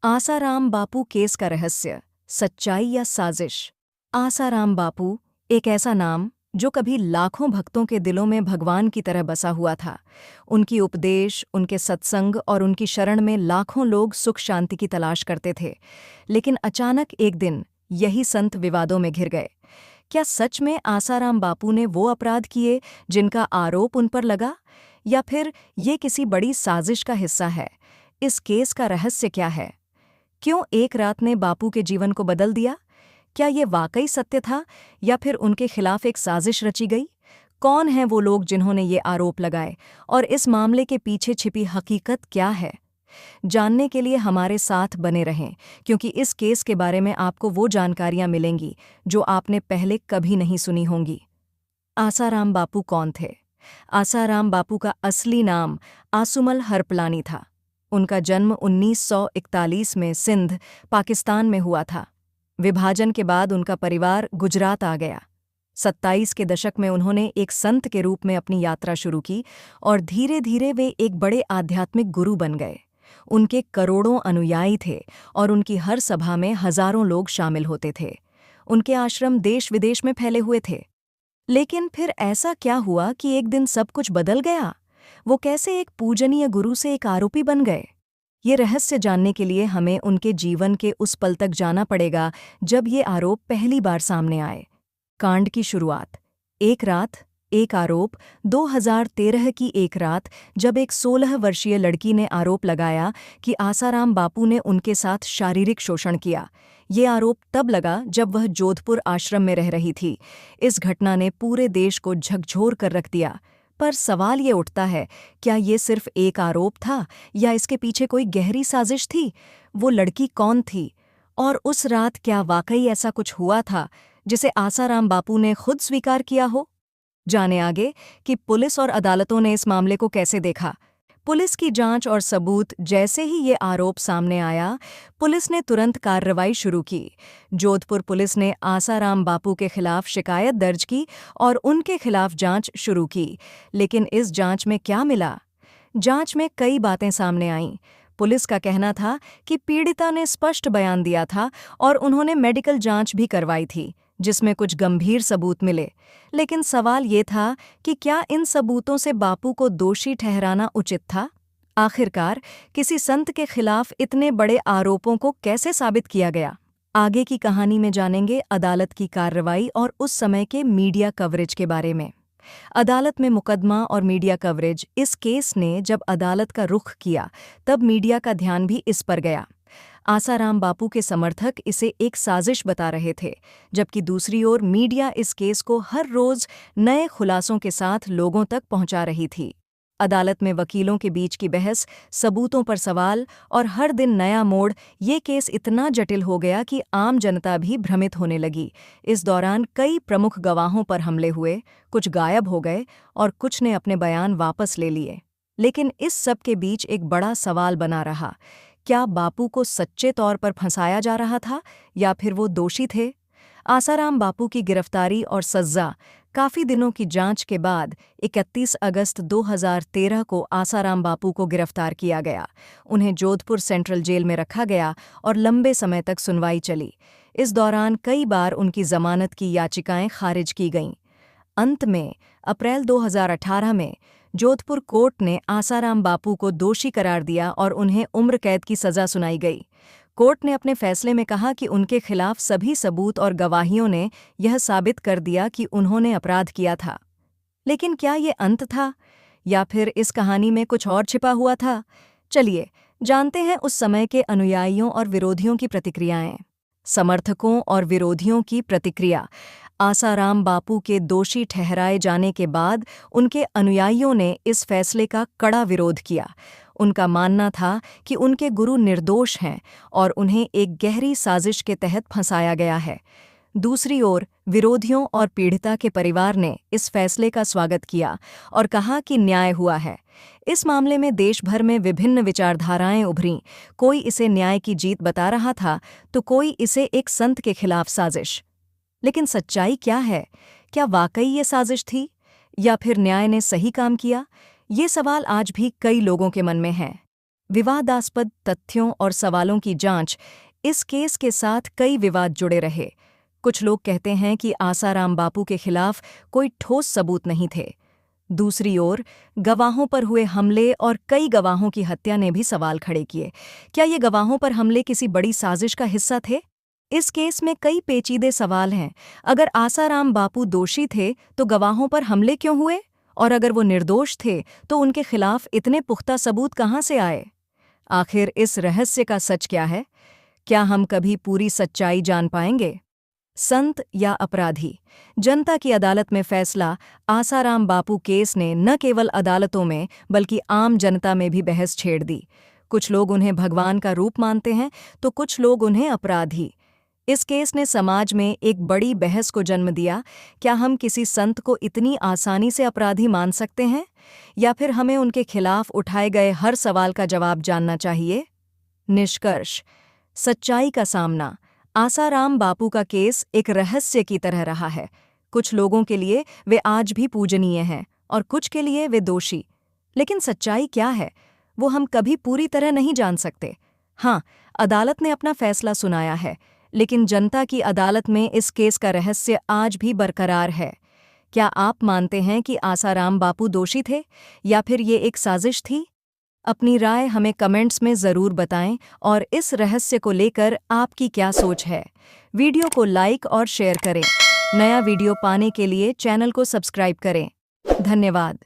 Asaram Bapu case का रहस्य, सच्चाई या साजिश। आसाराम बापू एक ऐसा नाम जो कभी लाखों भक्तों के दिलों में भगवान की तरह बसा हुआ था। उनकी उपदेश, उनके सत्संग और उनकी शरण में लाखों लोग सुख शांति की तलाश करते थे। लेकिन अचानक एक दिन यही संत विवादों में घिर गए। क्या सच में आसाराम बापू ने वो अपराध किए जिनका आरोप उन पर लगा, या फिर ये किसी बड़ी साजिश का हिस्सा है? इस केस का रहस्य क्या है? क्यों एक रात ने बापू के जीवन को बदल दिया? क्या ये वाकई सत्य था, या फिर उनके खिलाफ एक साजिश रची गई? कौन हैं वो लोग जिन्होंने ये आरोप लगाए, और इस मामले के पीछे छिपी हकीकत क्या है? जानने के लिए हमारे साथ बने रहें, क्योंकि इस केस के बारे में आपको वो जानकारियां मिलेंगी जो आपने पहले कभी नहीं सुनी होंगी। आसाराम बापू कौन थे? आसाराम बापू का असली नाम आसुमल हरपलानी था। उनका जन्म 1941 में सिंध, पाकिस्तान में हुआ था। विभाजन के बाद उनका परिवार गुजरात आ गया। 27 के दशक में उन्होंने एक संत के रूप में अपनी यात्रा शुरू की और धीरे धीरे वे एक बड़े आध्यात्मिक गुरु बन गए। उनके करोड़ों अनुयायी थे और उनकी हर सभा में हजारों लोग शामिल होते थे। उनके आश्रम देश विदेश में फैले हुए थे। लेकिन फिर ऐसा क्या हुआ कि एक दिन सब कुछ बदल गया? वो कैसे एक पूजनीय गुरु से एक आरोपी बन गए? ये रहस्य जानने के लिए हमें उनके जीवन के उस पल तक जाना पड़ेगा जब ये आरोप पहली बार सामने आए। कांड की शुरुआत। एक रात, एक आरोप। 2013 की एक रात, जब एक 16 वर्षीय लड़की ने आरोप लगाया कि आसाराम बापू ने उनके साथ शारीरिक शोषण किया। ये आरोप तब लगा जब वह जोधपुर आश्रम में रह रही थी। इस घटना ने पूरे देश को झकझोर कर रख दिया। पर सवाल ये उठता है, क्या ये सिर्फ एक आरोप था, या इसके पीछे कोई गहरी साजिश थी? वो लड़की कौन थी? और उस रात क्या वाकई ऐसा कुछ हुआ था जिसे आसाराम बापू ने खुद स्वीकार किया हो? जाने आगे कि पुलिस और अदालतों ने इस मामले को कैसे देखा। पुलिस की जांच और सबूत। जैसे ही ये आरोप सामने आया, पुलिस ने तुरंत कार्रवाई शुरू की। जोधपुर पुलिस ने आसाराम बापू के खिलाफ शिकायत दर्ज की और उनके खिलाफ जांच शुरू की। लेकिन इस जांच में क्या मिला? जांच में कई बातें सामने आईं। पुलिस का कहना था कि पीड़िता ने स्पष्ट बयान दिया था और उन्होंने मेडिकल जांच भी करवाई थी, जिसमें कुछ गंभीर सबूत मिले। लेकिन सवाल ये था कि क्या इन सबूतों से बापू को दोषी ठहराना उचित था? आखिरकार किसी संत के खिलाफ इतने बड़े आरोपों को कैसे साबित किया गया? आगे की कहानी में जानेंगे अदालत की कार्रवाई और उस समय के मीडिया कवरेज के बारे में। अदालत में मुकदमा और मीडिया कवरेज। इस केस ने जब अदालत का रुख किया, तब मीडिया का ध्यान भी इस पर गया। आसाराम बापू के समर्थक इसे एक साजिश बता रहे थे, जबकि दूसरी ओर मीडिया इस केस को हर रोज नए खुलासों के साथ लोगों तक पहुंचा रही थी। अदालत में वकीलों के बीच की बहस, सबूतों पर सवाल और हर दिन नया मोड़। ये केस इतना जटिल हो गया कि आम जनता भी भ्रमित होने लगी। इस दौरान कई प्रमुख गवाहों पर हमले हुए, कुछ गायब हो गए और कुछ ने अपने बयान वापस ले लिए। लेकिन इस सब के बीच एक बड़ा सवाल बना रहा। क्या बापू को सच्चे तौर पर फंसाया जा रहा था, या फिर वो दोषी थे? आसाराम बापू की गिरफ्तारी और सज़ा। काफ़ी दिनों की जांच के बाद 31 अगस्त 2013 को आसाराम बापू को गिरफ्तार किया गया। उन्हें जोधपुर सेंट्रल जेल में रखा गया और लंबे समय तक सुनवाई चली। इस दौरान कई बार उनकी जमानत की याचिकाएं खारिज की गईं। अंत में अप्रैल 2018 में जोधपुर कोर्ट ने आसाराम बापू को दोषी करार दिया और उन्हें उम्र कैद की सज़ा सुनाई गई। कोर्ट ने अपने फैसले में कहा कि उनके खिलाफ सभी सबूत और गवाहियों ने यह साबित कर दिया कि उन्होंने अपराध किया था। लेकिन क्या ये अंत था, या फिर इस कहानी में कुछ और छिपा हुआ था? चलिए जानते हैं उस समय के अनुयायियों और विरोधियों की प्रतिक्रियाएं। समर्थकों और विरोधियों की प्रतिक्रिया। आसाराम बापू के दोषी ठहराए जाने के बाद उनके अनुयायियों ने इस फैसले का कड़ा विरोध किया। उनका मानना था कि उनके गुरु निर्दोष हैं और उन्हें एक गहरी साजिश के तहत फंसाया गया है। दूसरी ओर विरोधियों और पीड़िता के परिवार ने इस फैसले का स्वागत किया और कहा कि न्याय हुआ है। इस मामले में देश भर में विभिन्न विचारधाराएं उभरीं। कोई इसे न्याय की जीत बता रहा था, तो कोई इसे एक संत के खिलाफ साजिश। लेकिन सच्चाई क्या है? क्या वाकई ये साजिश थी, या फिर न्याय ने सही काम किया? ये सवाल आज भी कई लोगों के मन में है। विवादास्पद तथ्यों और सवालों की जांच। इस केस के साथ कई विवाद जुड़े रहे। कुछ लोग कहते हैं कि आसाराम बापू के खिलाफ कोई ठोस सबूत नहीं थे। दूसरी ओर गवाहों पर हुए हमले और कई गवाहों की हत्या ने भी सवाल खड़े किए। क्या ये गवाहों पर हमले किसी बड़ी साजिश का हिस्सा थे? इस केस में कई पेचीदे सवाल हैं। अगर आसाराम बापू दोषी थे तो गवाहों पर हमले क्यों हुए? और अगर वो निर्दोष थे तो उनके खिलाफ इतने पुख्ता सबूत कहाँ से आए? आखिर इस रहस्य का सच क्या है? क्या हम कभी पूरी सच्चाई जान पाएंगे? संत या अपराधी? जनता की अदालत में फैसला। आसाराम बापू केस ने न केवल अदालतों में बल्कि आम जनता में भी बहस छेड़ दी। कुछ लोग उन्हें भगवान का रूप मानते हैं तो कुछ लोग उन्हें अपराधी। इस केस ने समाज में एक बड़ी बहस को जन्म दिया। क्या हम किसी संत को इतनी आसानी से अपराधी मान सकते हैं, या फिर हमें उनके खिलाफ उठाए गए हर सवाल का जवाब जानना चाहिए? निष्कर्ष: सच्चाई का सामना। आसाराम बापू का केस एक रहस्य की तरह रहा है। कुछ लोगों के लिए वे आज भी पूजनीय हैं और कुछ के लिए वे दोषी। लेकिन सच्चाई क्या है, वो हम कभी पूरी तरह नहीं जान सकते। हाँ, अदालत ने अपना फैसला सुनाया है, लेकिन जनता की अदालत में इस केस का रहस्य आज भी बरकरार है। क्या आप मानते हैं कि आसाराम बापू दोषी थे, या फिर ये एक साजिश थी? अपनी राय हमें कमेंट्स में ज़रूर बताएं और इस रहस्य को लेकर आपकी क्या सोच है। वीडियो को लाइक और शेयर करें। नया वीडियो पाने के लिए चैनल को सब्सक्राइब करें। धन्यवाद।